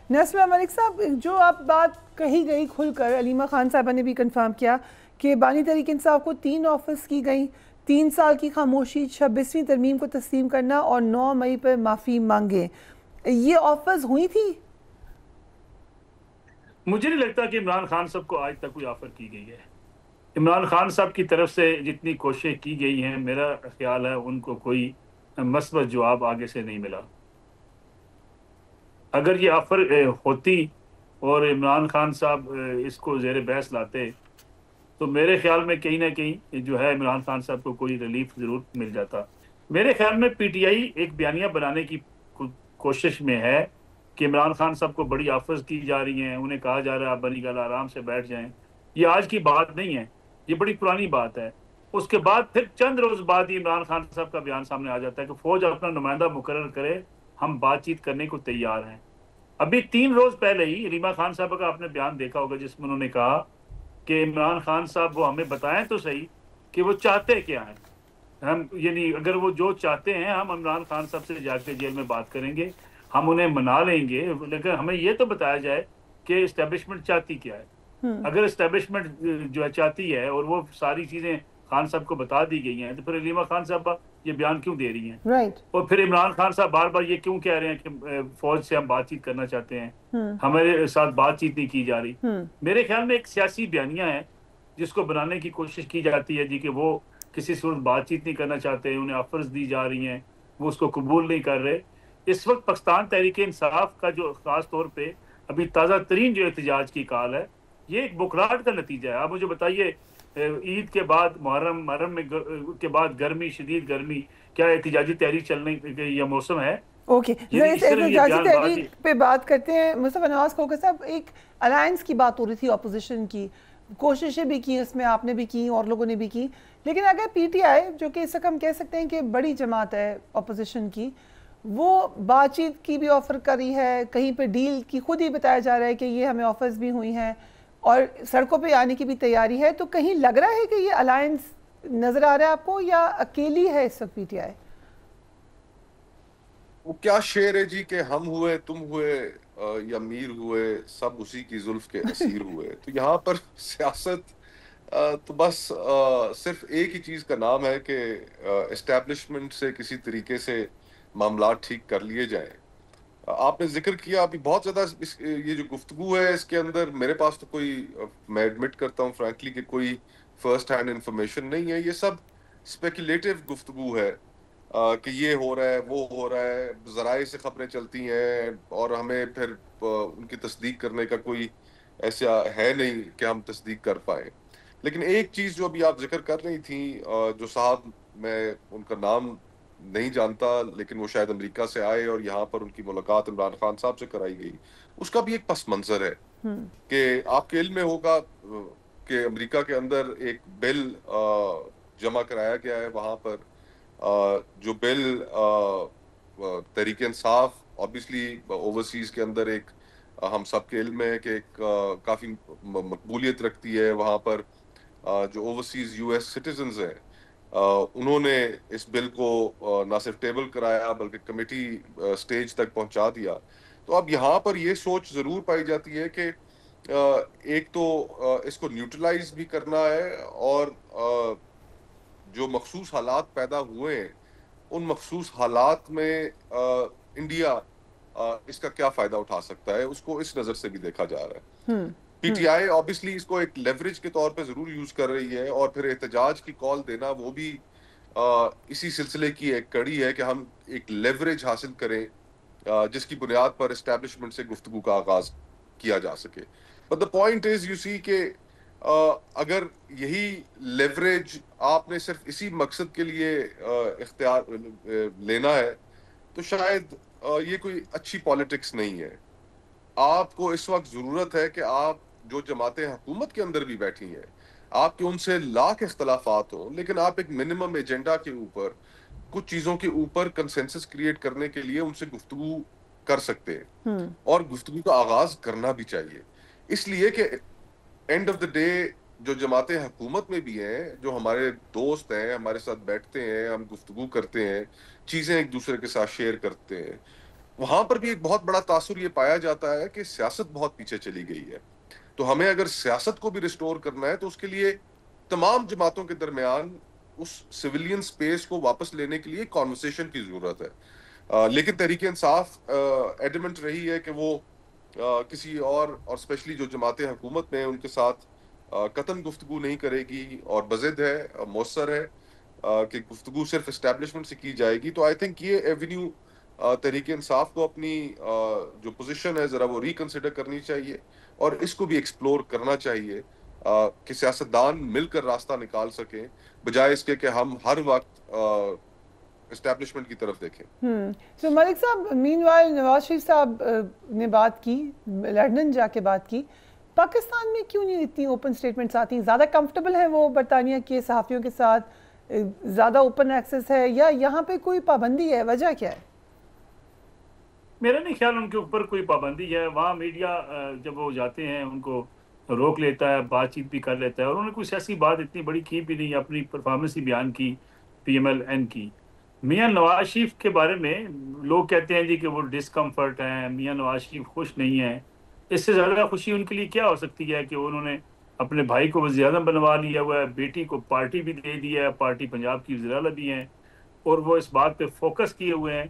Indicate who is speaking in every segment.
Speaker 1: نسمہ ملک صاحب، جو آپ بات کہی گئی کھل کر، علیمہ خان صاحبہ نے بھی کنفرم کیا کہ بانی تحریک انصاف کو 3 آفرز کی گئیں، 3 سال کی خاموشی، 26ویں ترمیم کو تسلیم کرنا اور 9 مئی پر معافی مانگیں، یہ آفرز ہوئی تھی؟
Speaker 2: مجھے نہیں لگتا کہ عمران خان صاحب کو آج تک کوئی آفر کی گئی ہے. عمران خان صاحب کی طرف سے جتنی کوششیں کی گئی ہیں، میرا خیال ہے ان کو کوئی مثبت جواب آگے سے نہیں ملا. اگر یہ آفر ہوتی اور عمران خان صاحب اس کو زیر بحث لاتے تو میرے خیال میں کہیں نہ کہیں جو ہے عمران خان صاحب کو کوئی ریلیف ضرور مل جاتا. میرے خیال میں پی ٹی آئی ایک بیانیہ بنانے کی کوشش میں ہے کہ عمران خان صاحب کو بڑی آفرز کی جا رہی ہیں، انہیں کہا جا رہا ہے آپ بنی گل آرام سے بیٹھ جائیں. یہ آج کی بات نہیں ہے، یہ بڑی پرانی بات ہے. اس کے بعد پھر چند روز بعد ہی عمران خان صاحب کا بیان سامنے آ جاتا ہے کہ فوج اپنا نمائندہ مقرر کرے، ہم بات چیت کرنے کو تیار ہیں. ابھی 3 روز پہلے ہی علیمہ خان صاحب کا آپ نے بیان دیکھا ہوگا جس میں انہوں نے کہا کہ عمران خان صاحب وہ ہمیں بتائیں تو صحیح کہ وہ چاہتے کیا ہیں. ہم یعنی اگر وہ جو چاہتے ہیں ہم عمران خان صاحب سے جا کے جیل میں بات کریں گے، ہم انہیں منا لیں گے، لیکن ہمیں یہ تو بتایا جائے کہ اسٹیبلشمنٹ چاہتی کیا ہے. اگر اسٹیبلشمنٹ جو ہے چاہتی ہے اور وہ ساری چیزیں خان صاحب کو بتا دی گئی ہیں تو پھر علیمہ خان صاحب یہ بیان کیوں دے رہی ہیں؟
Speaker 1: رائٹ.
Speaker 2: اور پھر عمران خان صاحب بار بار یہ کیوں کہہ رہے ہیں کہ فوج سے ہم بات چیت کرنا چاہتے ہیں، ہمارے ساتھ بات چیت نہیں کی جا رہی. میرے خیال میں ایک سیاسی بیانیہ ہے جس کو بنانے کی کوشش کی جاتی ہے جی کہ وہ کسی صورت بات چیت نہیں کرنا چاہتے، انہیں آفرز دی جا رہی ہیں، وہ اس کو قبول نہیں کر رہے. اس وقت پاکستان تحریک انصاف کا جو خاص طور پہ ابھی تازہ ترین جو احتجاج کی کال ہے، یہ ایک بکراہٹ کا نتیجہ ہے. آپ مجھے بتائیے عید کے بعد محرم میں کے بعد گرمی، شدید گرمی، کیا احتجاجی تحریک چلنے کا یہ موسم ہے؟
Speaker 1: اوکے،
Speaker 2: یعنی
Speaker 1: اس
Speaker 2: اس طرح یہ
Speaker 1: احتجاجی
Speaker 2: بیان بازی.
Speaker 1: تحریک پہ بات کرتے ہیں. مصطفیٰ نواز کھوکھر صاحب، ایک الائنس کی بات ہو رہی تھی اپوزیشن کی، کوششیں بھی کی اس میں، آپ نے بھی کی اور لوگوں نے بھی کی، لیکن اگر پی ٹی آئی جو کہ اس وقت ہم کہہ سکتے ہیں کہ بڑی جماعت ہے اپوزیشن کی، وہ بات چیت کی بھی آفر کری ہے، کہیں پہ ڈیل کی خود ہی بتایا جا رہا ہے کہ یہ ہمیں آفرز بھی ہوئی ہیں اور سڑکوں پہ آنے کی بھی تیاری ہے، تو کہیں لگ رہا ہے کہ یہ الائنس نظر آ رہا ہے آپ کو یا اکیلی ہے اس وقت پی ٹی آئی؟
Speaker 3: وہ کیا شعر ہے جی کہ ہم ہوئے، تم ہوئے یا میر ہوئے، سب اسی کی زلف کے اسیر ہوئے. تو یہاں پر سیاست تو بس صرف ایک ہی چیز کا نام ہے کہ اسٹیبلشمنٹ سے کسی طریقے سے معاملات ٹھیک کر لیے جائیں. آپ نے ذکر کیا ابھی بہت زیادہ یہ جو گفتگو ہے اس کے اندر میرے پاس تو کوئی، میں ایڈمٹ کرتا ہوں فرینکلی کہ کوئی فرسٹ ہینڈ انفارمیشن نہیں ہے. یہ سب اسپیکولیٹو گفتگو ہے کہ یہ ہو رہا ہے، وہ ہو رہا ہے، ذرائع سے خبریں چلتی ہیں اور ہمیں پھر ان کی تصدیق کرنے کا کوئی ایسا ہے نہیں کہ ہم تصدیق کر پائیں. لیکن ایک چیز جو ابھی آپ ذکر کر رہی تھیں، جو صاحب، میں ان کا نام نہیں جانتا لیکن وہ شاید امریکہ سے آئے اور یہاں پر ان کی ملاقات عمران خان صاحب سے کرائی گئی، اس کا بھی ایک پس منظر ہے کہ آپ کے علم میں ہوگا کہ امریکہ کے اندر ایک بل جمع کرایا گیا ہے وہاں پر، جو بل تحریک انصاف اوبیسلی اوورسیز کے اندر ایک ہم سب کے علم میں ہے کہ ایک کافی مقبولیت رکھتی ہے وہاں پر. جو اوورسیز یو ایس سٹیزنز ہیں انہوں نے اس بل کو نہ صرف ٹیبل کرایا بلکہ کمیٹی سٹیج تک پہنچا دیا. تو اب یہاں پر یہ سوچ ضرور پائی جاتی ہے کہ ایک تو اس کو نیوٹرلائز بھی کرنا ہے اور جو مخصوص حالات پیدا ہوئے ہیں ان مخصوص حالات میں انڈیا اس کا کیا فائدہ اٹھا سکتا ہے، اس کو اس نظر سے بھی دیکھا جا رہا ہے. پی ٹی آئی آبویسلی اس کو ایک لیوریج کے طور پہ ضرور یوز کر رہی ہے اور پھر احتجاج کی کال دینا وہ بھی اسی سلسلے کی ایک کڑی ہے کہ ہم ایک لیوریج حاصل کریں جس کی بنیاد پر اسٹیبلشمنٹ سے گفتگو کا آغاز کیا جا سکے. But the point is you see کہ اگر یہی لیوریج آپ نے صرف اسی مقصد کے لیے اختیار لینا ہے تو شاید یہ کوئی اچھی پالیٹکس نہیں ہے. آپ کو اس وقت ضرورت ہے کہ آپ جو جماعتیں حکومت کے اندر بھی بیٹھی ہیں، آپ کے ان سے لاکھ اختلافات ہوں لیکن آپ ایک منیمم ایجنڈا کے اوپر، کچھ چیزوں کے اوپر کنسنسس کریٹ کرنے کے لیے ان سے گفتگو کر سکتے ہیں اور گفتگو کا آغاز کرنا بھی چاہیے. اس لیے کہ اینڈ آف دا ڈے جو جماعتیں حکومت میں بھی ہیں، جو ہمارے دوست ہیں، ہمارے ساتھ بیٹھتے ہیں، ہم گفتگو کرتے ہیں، چیزیں ایک دوسرے کے ساتھ شیئر کرتے ہیں، وہاں پر بھی ایک بہت بڑا تاثر یہ پایا جاتا ہے کہ سیاست بہت پیچھے چلی گئی ہے. تو ہمیں اگر سیاست کو بھی ریسٹور کرنا ہے تو اس کے لیے تمام جماعتوں کے درمیان اس سویلین سپیس کو واپس لینے کے لیے کانورسیشن کی ضرورت ہے. لیکن تحریک انصاف ایڈمنٹ رہی ہے کہ وہ کسی اور اسپیشلی جو جماعتیں حکومت میں ان کے ساتھ قطعاً گفتگو نہیں کرے گی، اور بضد ہے، مؤثر ہے کہ گفتگو صرف اسٹیبلشمنٹ سے کی جائے گی. تو آئی تھنک یہ ایونیو تحریک انصاف کو اپنی جو پوزیشن ہے ذرا وہ ریکنسیڈر کرنی چاہیے، اور اس کو بھی ایکسپلور کرنا چاہیے کہ سیاستدان مل کر راستہ نکال سکیں، بجائے اس کے کہ ہم ہر وقت اسٹیبلشمنٹ کی طرف دیکھیں.
Speaker 1: تو ملک صاحب، مین وائل نواز شریف صاحب نے بات کی، لندن جا کے بات کی، پاکستان میں کیوں نہیں اتنی اوپن سٹیٹمنٹس آتی ہیں؟ زیادہ کمفرٹیبل ہیں وہ برطانیہ کے صحافیوں کے ساتھ، زیادہ اوپن ایکسیس ہے، یا یہاں پہ کوئی پابندی ہے؟ وجہ کیا ہے؟
Speaker 2: میرا نہیں خیال ان کے اوپر کوئی پابندی ہے. وہاں میڈیا جب وہ جاتے ہیں ان کو روک لیتا ہے، بات چیت بھی کر لیتا ہے، اور انہوں نے کوئی سیاسی بات اتنی بڑی کی بھی نہیں، اپنی پرفارمنس ہی بیان کی پی ایم ایل این کی. میاں نواز شریف کے بارے میں لوگ کہتے ہیں جی کہ وہ ڈسکمفرٹ ہیں، میاں نواز شریف خوش نہیں ہیں. اس سے زیادہ خوشی ان کے لیے کیا ہو سکتی ہے کہ انہوں نے اپنے بھائی کو وزیر اعظم بنوا لیا ہوا ہے، بیٹی کو پارٹی بھی دے دی ہے، پارٹی پنجاب کی وزیر اعلیٰ بھی ہیں، اور وہ اس بات پہ فوکس کیے ہوئے ہیں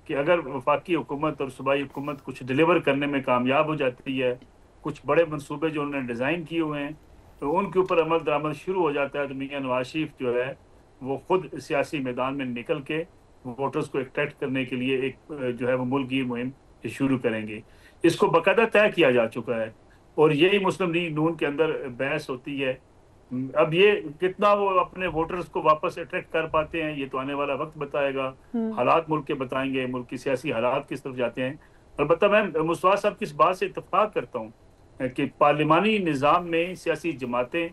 Speaker 2: کہ اگر وفاقی حکومت اور صوبائی حکومت کچھ ڈیلیور کرنے میں کامیاب ہو جاتی ہے، کچھ بڑے منصوبے جو انہوں نے ڈیزائن کیے ہوئے ہیں تو ان کے اوپر عمل درآمد شروع ہو جاتا ہے، تو میاں نواز شریف جو ہے وہ خود سیاسی میدان میں نکل کے ووٹرز کو اٹریکٹ کرنے کے لیے ایک جو ہے وہ ملک کی مہم شروع کریں گے. اس کو باقاعدہ طے کیا جا چکا ہے، اور یہی مسلم لیگ نون کے اندر بحث ہوتی ہے. اب یہ کتنا وہ اپنے ووٹرز کو واپس اٹریکٹ کر پاتے ہیں یہ تو آنے والا وقت بتائے گا، حالات ملک کے بتائیں گے، ملک کی سیاسی حالات کس طرف جاتے ہیں. البتہ میں مصطفیٰ صاحب کی اس بات سے اتفاق کرتا ہوں کہ پارلیمانی نظام میں سیاسی جماعتیں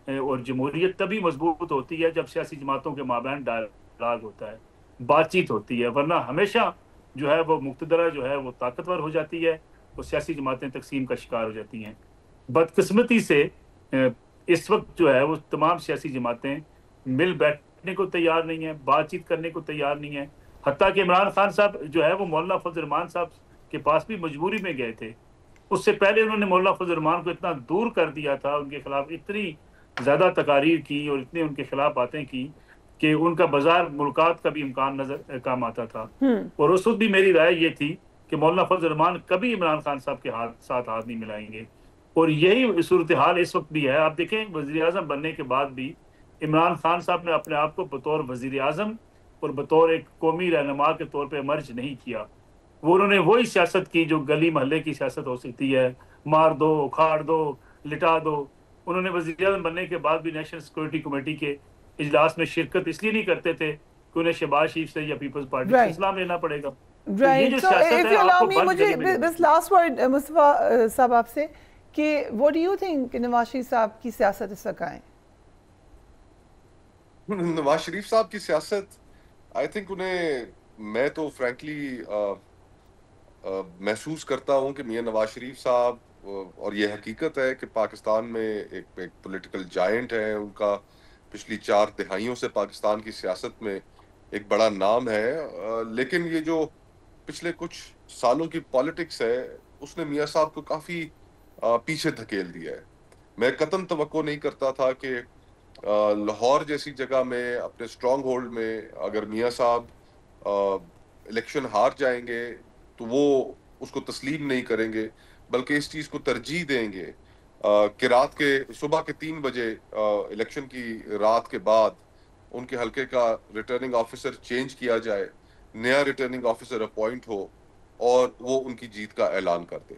Speaker 2: اور جمہوریت تبھی مضبوط ہوتی ہے جب سیاسی جماعتوں کے مابین ڈائلاگ ہوتا ہے، بات چیت ہوتی ہے، ورنہ ہمیشہ جو ہے وہ مقتدرہ جو ہے وہ طاقتور ہو جاتی ہے اور سیاسی جماعتیں تقسیم کا شکار ہو جاتی ہیں. بدقسمتی سے اس وقت جو ہے وہ تمام سیاسی جماعتیں مل بیٹھنے کو تیار نہیں ہیں، بات چیت کرنے کو تیار نہیں ہیں. حتیٰ کہ عمران خان صاحب جو ہے وہ مولانا فضل الرحمان صاحب کے پاس بھی مجبوری میں گئے تھے. اس سے پہلے انہوں نے مولانا فضل الرحمان کو اتنا دور کر دیا تھا، ان کے خلاف اتنی زیادہ تقاریر کی اور اتنے ان کے خلاف باتیں کی کہ ان کا بازار ملاقات کا بھی امکان نظر کام آتا تھا. اور اس وقت بھی میری رائے یہ تھی کہ مولانا فضل الرحمان کبھی عمران خان صاحب کے ساتھ ہاتھ نہیں ملائیں گے، اور یہی صورتحال اس وقت بھی ہے. آپ دیکھیں وزیر اعظم بننے کے بعد بھی عمران خان صاحب نے اپنے آپ کو بطور وزیر اعظم اور بطور ایک قومی رہنما کے طور پہ مرج نہیں کیا. وہ انہوں نے وہی سیاست کی جو گلی محلے کی سیاست ہو سکتی ہے، مار دو، کھاڑ دو، لٹا دو. انہوں نے وزیر اعظم بننے کے بعد بھی نیشنل سیکورٹی کمیٹی کے اجلاس میں شرکت اس لیے نہیں کرتے تھے کہ انہیں شہباز شریف سے یا پیپلز پارٹی سے اسلام لینا پڑے گا.
Speaker 1: Right. So if you allow me, مجھے بس لاسٹ ورڈ مصطفیٰ صاحب آپ سے کہ what do you think Nawaz Sharif صاحب کی سیاست اس وقت آئے؟
Speaker 3: نواز شریف صاحب کی سیاست آئی تھنک انہیں، میں تو فرینکلی محسوس کرتا ہوں کہ میاں نواز شریف صاحب، اور یہ حقیقت ہے کہ پاکستان میں ایک پولیٹیکل جائنٹ ہے، ان کا پچھلی 4 دہائیوں سے پاکستان کی سیاست میں ایک بڑا نام ہے. لیکن یہ جو پچھلے کچھ سالوں کی پالیٹکس ہے اس نے میاں صاحب کو کافی پیچھے دھکیل دیا ہے. میں قطعاً توقع نہیں کرتا تھا کہ لاہور جیسی جگہ میں اپنے اسٹرانگ ہولڈ میں اگر میاں صاحب الیکشن ہار جائیں گے تو وہ اس کو تسلیم نہیں کریں گے، بلکہ اس چیز کو ترجیح دیں گے کہ رات کے صبح کے 3 بجے الیکشن کی رات کے بعد ان کے حلقے کا ریٹرننگ آفیسر چینج کیا جائے، نیا ریٹرننگ آفیسر اپوائنٹ ہو اور وہ ان کی جیت کا اعلان کر دے.